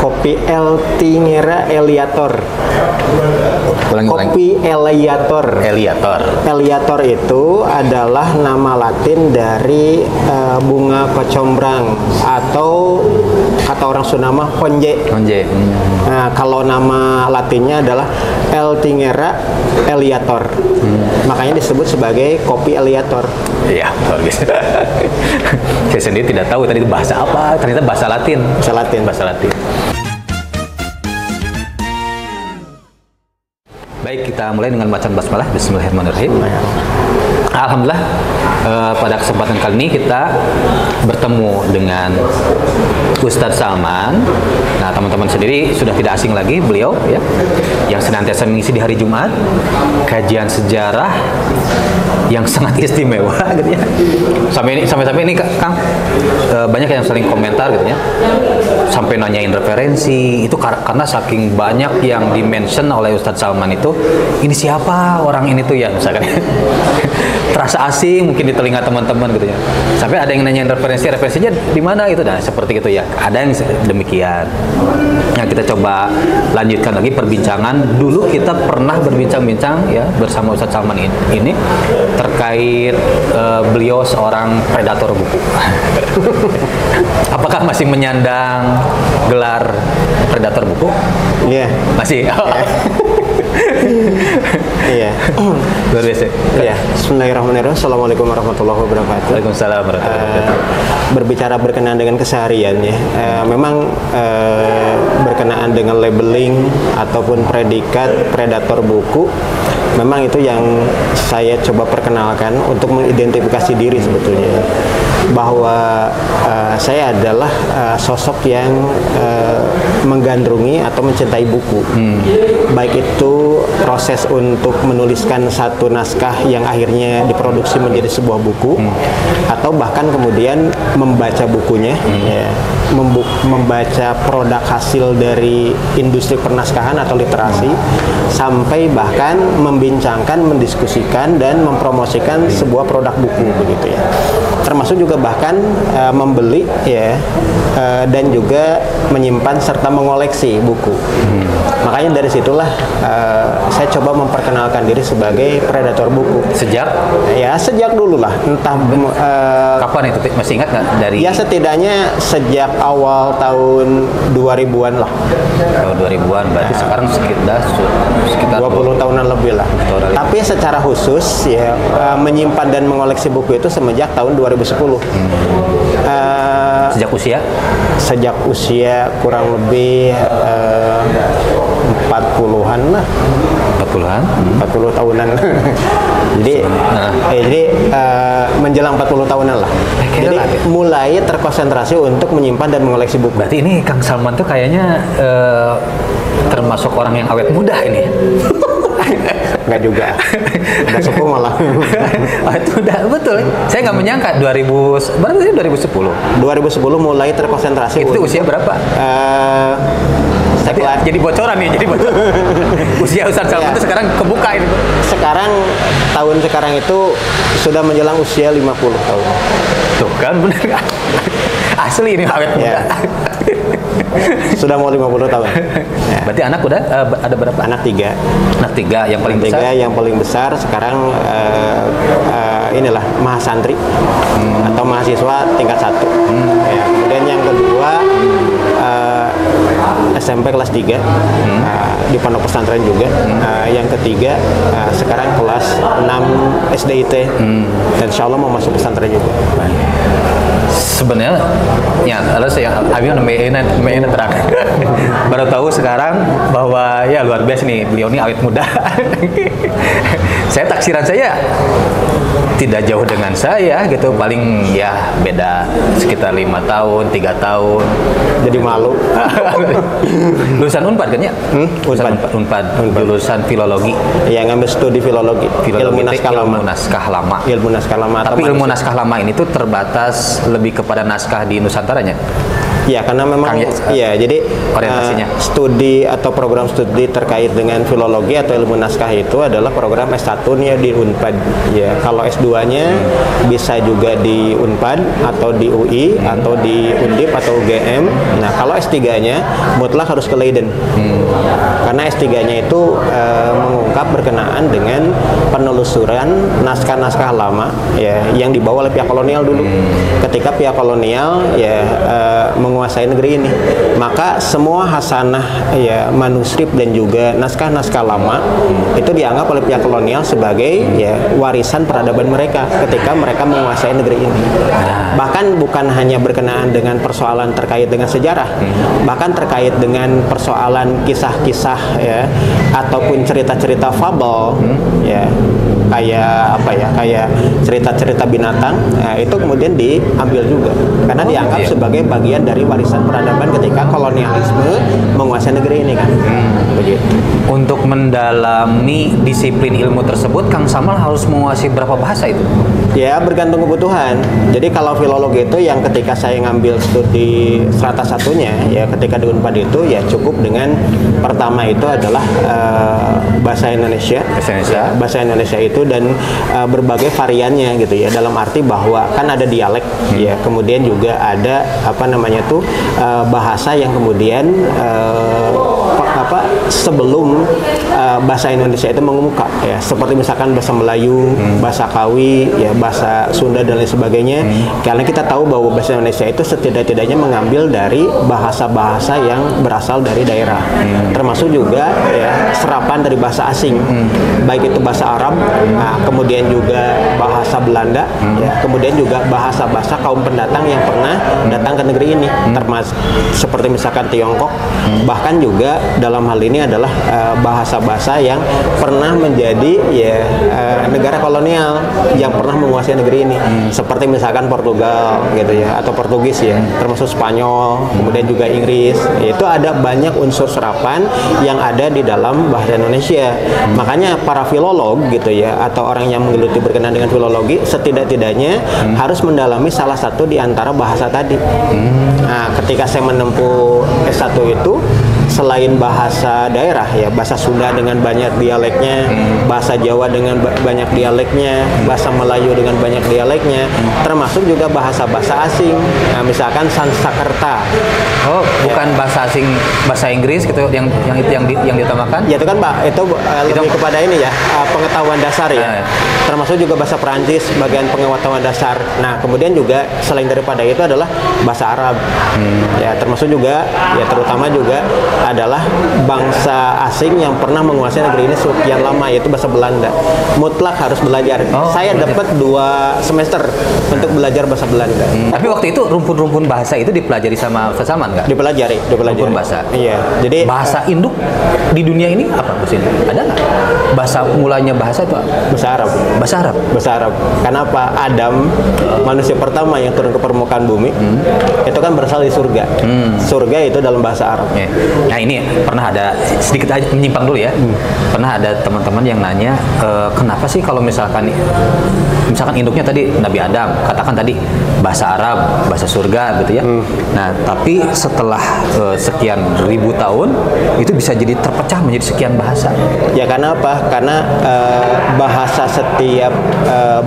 Kopi El Tingera Eleator. Kopi Eleator. Eleator itu adalah nama Latin dari bunga kecombrang atau kata orang Sunda mah honje. Nah, kalau nama Latinnya adalah El Tingera Eleator. Makanya disebut sebagai kopi eleator. Iya, luar biasa. Saya sendiri tidak tahu tadi itu bahasa apa, ternyata bahasa Latin. Bahasa Latin. Baik, kita mulai dengan bacaan basmalah. Bismillahirrahmanirrahim. Alhamdulillah, pada kesempatan kali ini kita bertemu dengan Ustadz Salman. Nah, teman-teman sendiri sudah tidak asing lagi beliau ya, yang senantiasa mengisi di hari Jumat kajian sejarah yang sangat istimewa gitu ya. Sampai ini Kang, banyak yang saling komentar gitu ya, sampai nanyain referensi itu karena saking banyak yang di-mention oleh Ustadz Salman itu, ini siapa orang ini tuh ya, misalkan terasa asing mungkin di telinga teman-teman gitu ya. Sampai ada yang nanyain referensinya di mana gitu, nah seperti itu ya. Ada yang demikian. Nah, kita coba lanjutkan lagi perbincangan. Dulu kita pernah berbincang-bincang ya bersama Ustadz Salman ini terkait beliau seorang predator buku. Apakah masih menyandang gelar predator buku? Iya. Masih. Iya. Luar biasa. Iya. Bismillahirrahmanirrahim. Assalamualaikum warahmatullahi wabarakatuh. Waalaikumsalam warahmatullahi wabarakatuh. Berbicara berkenaan dengan keseharian ya, memang berkenaan dengan labeling ataupun predikat predator buku, memang itu yang saya coba perkenalkan untuk mengidentifikasi diri sebetulnya, bahwa saya adalah sosok yang menggandrungi atau mencintai buku. Baik itu proses untuk menuliskan satu naskah yang akhirnya diproduksi menjadi sebuah buku, atau bahkan kemudian membaca bukunya, ya, membaca produk hasil dari industri pernaskahan atau literasi, sampai bahkan membincangkan, mendiskusikan dan mempromosikan sebuah produk buku begitu ya. Termasuk juga bahkan membeli ya, dan juga menyimpan serta mengoleksi buku. Makanya dari situlah saya coba memperkenalkan diri sebagai predator buku. Sejak dulu lah, entah kapan itu masih ingat nggak dari? Ya setidaknya sejak awal tahun 2000-an lah. Tahun 2000-an berarti sekarang sekitar 20 tahunan lebih lah. Tapi secara khusus ya menyimpan dan mengoleksi buku itu semenjak tahun 2010. Sejak usia? Sejak usia kurang lebih 40-an lah. 40-an? 40 tahunan. Jadi menjelang 40 tahunan lah. Jadi mulai terkonsentrasi untuk menyimpan dan mengoleksi buku. Berarti ini Kang Salman tuh kayaknya termasuk orang yang awet muda ini. Enggak juga. Udah sepuh malah. Itu udah betul. Saya nggak menyangka 2010 mulai terkonsentrasi. Itu usia berapa? Jadi bocoran nih, usia Ustadz Salman itu sekarang kebuka ini. Tahun sekarang itu sudah menjelang usia 50 tahun. Tuh kan bener. Asli ini awet muda. Sudah mau 50 tahun. Ya. Berarti anak udah ada berapa? Anak 3. Anak 3 yang paling besar. Yang paling besar sekarang inilah mahasantri atau mahasiswa tingkat 1. Ya, kemudian yang kedua SMP kelas 3 di pondok pesantren juga. Yang ketiga sekarang kelas 6 SDIT dan insya Allah mau masuk pesantren juga. Sebenarnya ya saya terang baru tahu sekarang bahwa ya luar biasa nih beliau ini awet muda. Taksiran saya tidak jauh dengan saya gitu, paling ya beda sekitar 5 tahun 3 tahun. Jadi malu. Lulusan Unpad kan ya? Unpad. Lulusan filologi. Ya, ngambil studi filologi. Ilmu naskah lama. Tapi ilmu naskah lama ini tuh terbatas lebih kepada naskah di Nusantaranya. Ya, karena memang jadi orientasinya. Studi atau program studi terkait dengan filologi atau ilmu naskah itu adalah program S1-nya di Unpad. Ya, kalau S2-nya bisa juga di Unpad atau di UI atau di Undip atau UGM. Nah, kalau S3-nya mutlak harus ke Leiden. Karena S3-nya itu mengungkap berkenaan dengan penelusuran naskah-naskah lama ya yang dibawa oleh pihak kolonial dulu. Ketika pihak kolonial menguasai negeri ini, maka semua hasanah ya manuskrip dan juga naskah-naskah lama itu dianggap oleh pihak kolonial sebagai ya warisan peradaban mereka ketika mereka menguasai negeri ini. Bahkan bukan hanya berkenaan dengan persoalan terkait dengan sejarah, bahkan terkait dengan persoalan kisah-kisah ya ataupun cerita-cerita fabel ya kayak cerita-cerita binatang itu kemudian diambil juga karena dianggap sebagai bagian dari warisan peradaban ketika kolonialisme menguasai negeri ini kan. Begitu. Untuk mendalami disiplin ilmu tersebut, Kang Samal harus menguasai berapa bahasa itu? Ya, bergantung kebutuhan. Jadi kalau filologi itu yang ketika saya ngambil studi strata satunya ya ketika di Unpad itu ya cukup dengan pertama itu adalah bahasa Indonesia. Bahasa Indonesia itu dan berbagai variannya gitu ya, dalam arti bahwa kan ada dialek ya, kemudian juga ada bahasa yang kemudian sebelum bahasa Indonesia itu mengemuka ya, seperti misalkan bahasa Melayu, bahasa Kawi ya, bahasa Sunda dan lain sebagainya. Karena kita tahu bahwa bahasa Indonesia itu setidak-tidaknya mengambil dari bahasa-bahasa yang berasal dari daerah, termasuk juga ya serapan dari bahasa asing, baik itu bahasa Arab, kemudian juga bahasa Belanda, ya, kemudian juga bahasa-bahasa kaum pendatang yang pernah datang ke negeri ini, termasuk seperti misalkan Tiongkok, bahkan juga dalam hal ini adalah bahasa-bahasa yang pernah menjadi ya negara kolonial yang pernah menguasai negeri ini, seperti misalkan Portugal gitu ya, atau Portugis ya, termasuk Spanyol, kemudian juga Inggris. Itu ada banyak unsur serapan yang ada di dalam bahasa Indonesia. Makanya para filolog gitu ya, atau orang yang menggeluti berkenaan dengan filologi setidak-tidaknya harus mendalami salah satu di antara bahasa tadi. Nah, ketika saya menempuh S1 itu, selain bahasa daerah ya, bahasa Sunda dengan banyak dialeknya, bahasa Jawa dengan banyak dialeknya, bahasa Melayu dengan banyak dialeknya, termasuk juga bahasa-bahasa asing. Nah, misalkan Sanskerta. Oh, bukan bahasa asing, bahasa Inggris gitu yang diutamakan? Ya itu kan Pak, itu lebih kepada ini ya, pengetahuan dasar ya. Termasuk juga bahasa Perancis bagian pengetahuan dasar. Nah, kemudian juga selain daripada itu adalah bahasa Arab. Ya, termasuk juga ya terutama juga adalah bangsa asing yang pernah menguasai negeri ini sekian lama, yaitu bahasa Belanda. Mutlak harus belajar. Saya dapat 2 semester untuk belajar bahasa Belanda. Tapi waktu itu rumpun-rumpun bahasa itu dipelajari sama Ustaz Saman nggak? Dipelajari. Rumpun bahasa. Iya. Jadi bahasa induk di dunia ini apa bahasa induk? Ada nggak? Bahasa mulanya bahasa itu apa? Bahasa Arab. Bahasa Arab. Bahasa Arab. Kenapa? Adam, manusia pertama yang turun ke permukaan bumi, itu kan berasal dari surga. Surga itu dalam bahasa Arab. Nah, ini pernah ada sedikit aja menyimpang dulu ya. Pernah ada teman-teman yang nanya, kenapa sih kalau misalkan induknya tadi Nabi Adam, katakan tadi bahasa Arab, bahasa surga gitu ya. Nah, tapi setelah sekian ribu tahun itu bisa jadi terpecah menjadi sekian bahasa. Ya karena apa? Karena bahasa setiap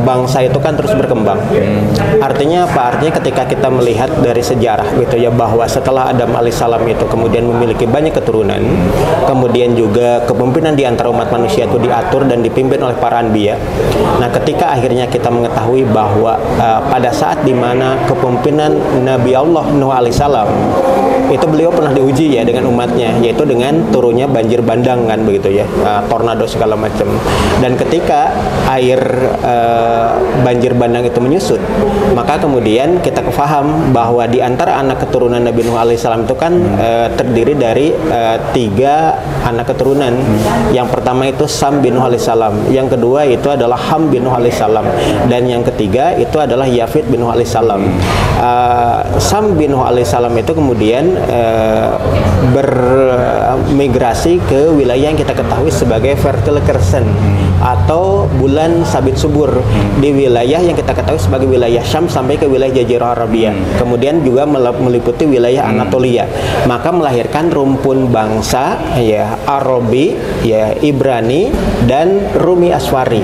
bangsa itu kan terus berkembang. Artinya apa? Artinya ketika kita melihat dari sejarah gitu ya, bahwa setelah Adam alaihissalam itu kemudian memiliki banyak keturunan, kemudian juga kepemimpinan di antara umat manusia itu diatur dan dipimpin oleh para anbiya. Nah, ketika akhirnya kita mengetahui bahwa pada saat dimana kepemimpinan Nabi Allah Nuh alaihissalam itu beliau pernah diuji ya dengan umatnya, yaitu dengan turunnya banjir bandang kan begitu ya, tornado segala macam. Dan ketika air banjir bandang itu menyusut, maka kemudian kita kefaham bahwa di antara anak keturunan Nabi Nuh alaihissalam itu kan terdiri dari 3 anak keturunan. Yang pertama itu Sam bin Nuh alaihissalam, yang kedua itu adalah Ham bin Nuh alaihissalam, dan yang ketiga itu adalah Yafid bin Nuh alaihissalam. Sam bin Nuh alaihissalam itu kemudian migrasi ke wilayah yang kita ketahui sebagai Fertile Crescent atau bulan sabit subur di wilayah yang kita ketahui sebagai wilayah Syam sampai ke wilayah Jazirah Arabia. Kemudian juga meliputi wilayah Anatolia. Maka melahirkan rumpun bangsa ya Arabi, ya Ibrani dan Rumi Aswari.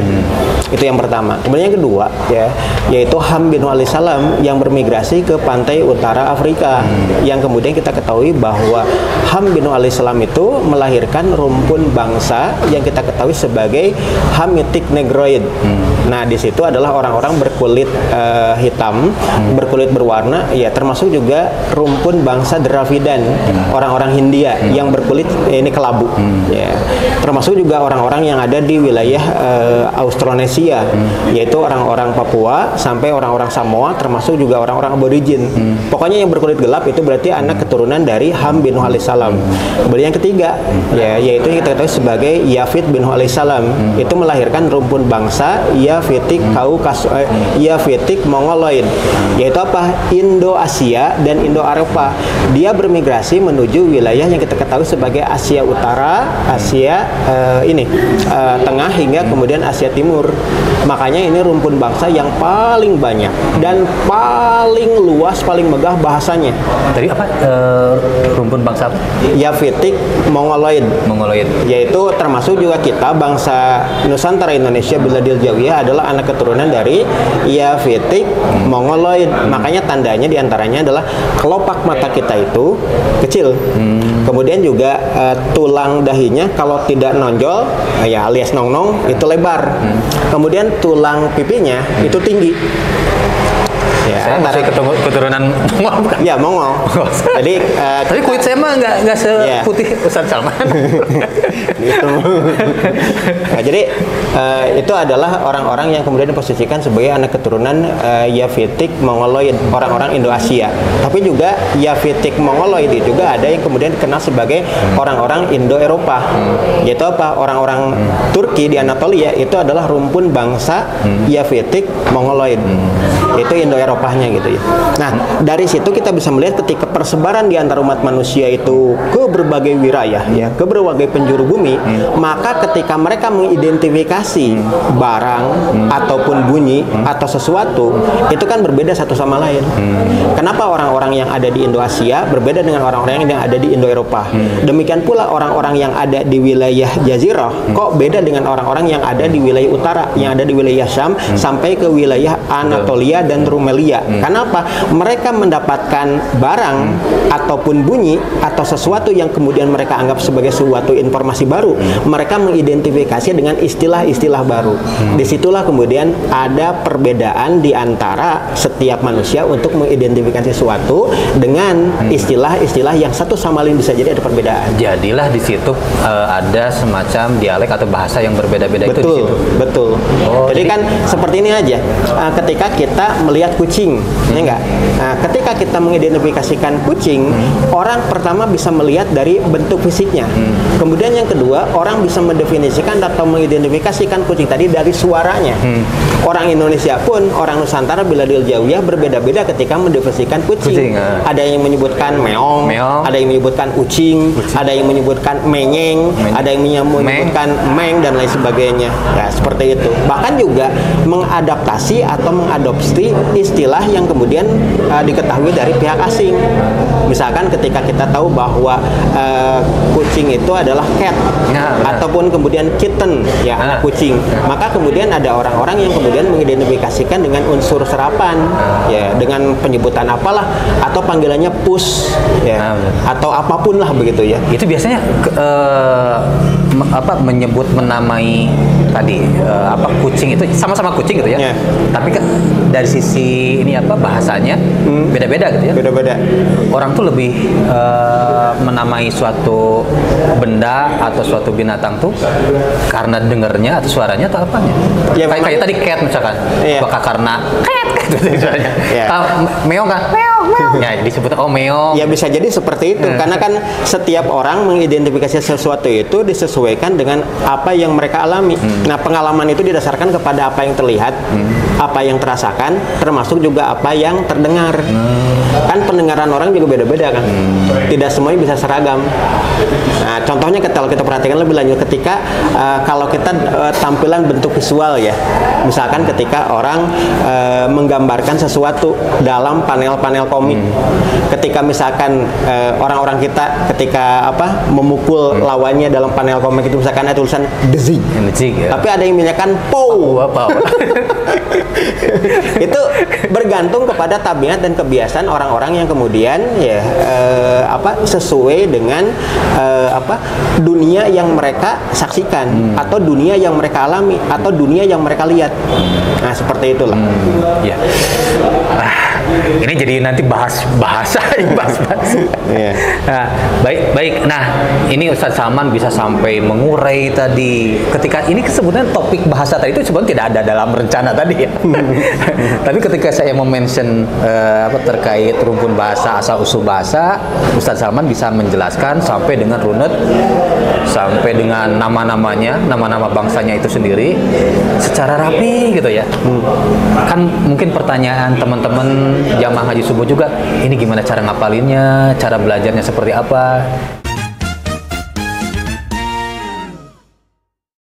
Itu yang pertama. Kemudian yang kedua ya yaitu Ham bin Ali Salam yang bermigrasi ke pantai utara Afrika. Yang kemudian kita ketahui bahwa Ham bin Ali Salam itu melahirkan rumpun bangsa yang kita ketahui sebagai Hamitic Negroid. Nah, di situ adalah orang-orang berkulit hitam, berkulit berwarna, ya termasuk juga rumpun bangsa Dravidan, orang-orang Hindia yang berkulit ini kelabu. Ya. Termasuk juga orang-orang yang ada di wilayah Austronesia, yaitu orang-orang Papua sampai orang-orang Samoa, termasuk juga orang-orang aborigin. Pokoknya yang berkulit gelap itu berarti anak keturunan dari Ham bin Ali Salam. Kemudian yang ketiga, ya yaitu yang kita ketahui sebagai Yafid bin Ali Salam. Itu melahirkan rumpun bangsa Yafitik Yafitik Mongoloid, yaitu apa? Indo-Asia dan Indo-Eropa. Dia bermigrasi menuju wilayah yang kita ketahui sebagai Asia Utara, Asia Tengah hingga kemudian Asia Timur. Makanya ini rumpun bangsa yang paling banyak dan paling luas, paling megah bahasanya. Tadi apa? Rumpun bangsa apa? Yafitik Mongoloid. Mongoloid. Yaitu termasuk juga kita bangsa Nusantara Indonesia Biladil Jawiyah adalah anak keturunan dari Yafitik Mongoloid. Makanya tandanya diantaranya adalah kelopak mata kita itu kecil. Kemudian juga tulang dahinya kalau tidak nonjol ya alias nong-nong itu lebar. Kemudian tulang pipinya itu tinggi. Ya, saya masih keturunan Mongol bukan? Ya, Mongol. Jadi tapi kulit saya mah nggak seputih Ustaz Salman. Gitu. Nah, jadi itu adalah orang-orang yang kemudian diposisikan sebagai anak keturunan Yafitik Mongoloid, orang-orang Indo-Asia. Tapi juga Yafitik Mongoloid itu juga ada yang kemudian dikenal sebagai orang-orang Indo-Eropa. Yaitu apa? Orang-orang Turki di Anatolia itu adalah rumpun bangsa Yafitik Mongoloid. Itu Indo-Eropanya gitu ya. Nah, dari situ kita bisa melihat ketika persebaran di antara umat manusia itu ke berbagai wilayah ya, ke berbagai penjuru bumi, maka ketika mereka mengidentifikasi barang ataupun bunyi atau sesuatu, itu kan berbeda satu sama lain. Kenapa orang-orang yang ada di Indo-Asia berbeda dengan orang-orang yang ada di Indo-Eropa? Demikian pula orang-orang yang ada di wilayah Jazirah kok beda dengan orang-orang yang ada di wilayah utara, yang ada di wilayah Syam sampai ke wilayah Anatolia dan Rumelia. Kenapa? Mereka mendapatkan barang ataupun bunyi atau sesuatu yang kemudian mereka anggap sebagai suatu informasi baru. Mereka mengidentifikasi dengan istilah-istilah baru. Disitulah kemudian ada perbedaan di antara setiap manusia untuk mengidentifikasi sesuatu dengan istilah-istilah yang satu sama lain bisa jadi ada perbedaan. Jadilah di situ ada semacam dialek atau bahasa yang berbeda-beda itu di situ. Betul. Oh, jadi kan seperti ini aja. Ketika kita melihat kucing, ya enggak? Nah, ketika kita mengidentifikasikan kucing, orang pertama bisa melihat dari bentuk fisiknya. Kemudian yang kedua, orang bisa mendefinisikan atau mengidentifikasikan kucing tadi dari suaranya. Orang Indonesia pun, orang Nusantara Biladil Jawiyah berbeda-beda ketika mendefinisikan kucing. Ada yang menyebutkan meong, ada yang menyebutkan ucing, ada yang menyebutkan menyeng, ada yang menyebutkan meng dan lain sebagainya. Ya, seperti itu. Bahkan juga mengadaptasi atau mengadopsi istilah yang kemudian diketahui dari pihak asing. Misalkan ketika kita tahu bahwa kucing itu adalah cat ataupun kemudian kitten ya anak kucing, maka kemudian ada orang-orang yang kemudian mengidentifikasikan dengan unsur serapan ya dengan penyebutan apalah atau panggilannya pus ya atau apapun lah begitu ya. Itu biasanya menyebut menamai tadi kucing itu sama-sama kucing gitu ya. Tapi dari sisi ini bahasanya beda-beda gitu ya. Beda-beda. Orang tuh lebih menamai suatu benda atau suatu binatang tuh karena dengernya atau suaranya atau apanya. Kayak tadi cat misalkan. Apakah karena cat gitu misalnya. Meong kan? Meong. meong. Ya, disebut meong. Ya bisa jadi seperti itu karena kan setiap orang mengidentifikasi sesuatu itu disesuaikan dengan apa yang mereka alami. Nah, pengalaman itu didasarkan kepada apa yang terlihat, apa yang terasakan, termasuk juga apa yang terdengar. Kan pendengaran orang juga beda-beda kan. Tidak semuanya bisa seragam. Nah, contohnya kalau kita perhatikan lebih lanjut ketika kalau kita tampilan bentuk visual ya. Misalkan ketika orang menggambarkan sesuatu dalam panel-panel komik. Ketika misalkan orang-orang kita ketika memukul lawannya dalam panel komik itu misalkan ada tulisan dezig. Ya. Tapi ada yang menyanyikan pow. Itu bergantung kepada tabiat dan kebiasaan orang-orang yang kemudian ya sesuai dengan dunia yang mereka saksikan atau dunia yang mereka alami atau dunia yang mereka lihat. Nah, seperti itulah. Ya. Ini jadi nanti bahas bahasa. Yeah. Nah, baik. Nah, ini Ustadz Salman bisa sampai mengurai tadi. Ketika ini sebenarnya topik bahasa tadi itu sebenarnya tidak ada dalam rencana tadi ya. Tapi ketika saya mention terkait rumpun bahasa, asal usul bahasa, Ustadz Salman bisa menjelaskan sampai dengan runut, sampai dengan nama-namanya, nama-nama bangsanya itu sendiri secara rapi gitu ya. Kan mungkin pertanyaan teman-teman jamaah haji subuh juga, ini gimana cara ngapalinnya, cara belajarnya seperti apa.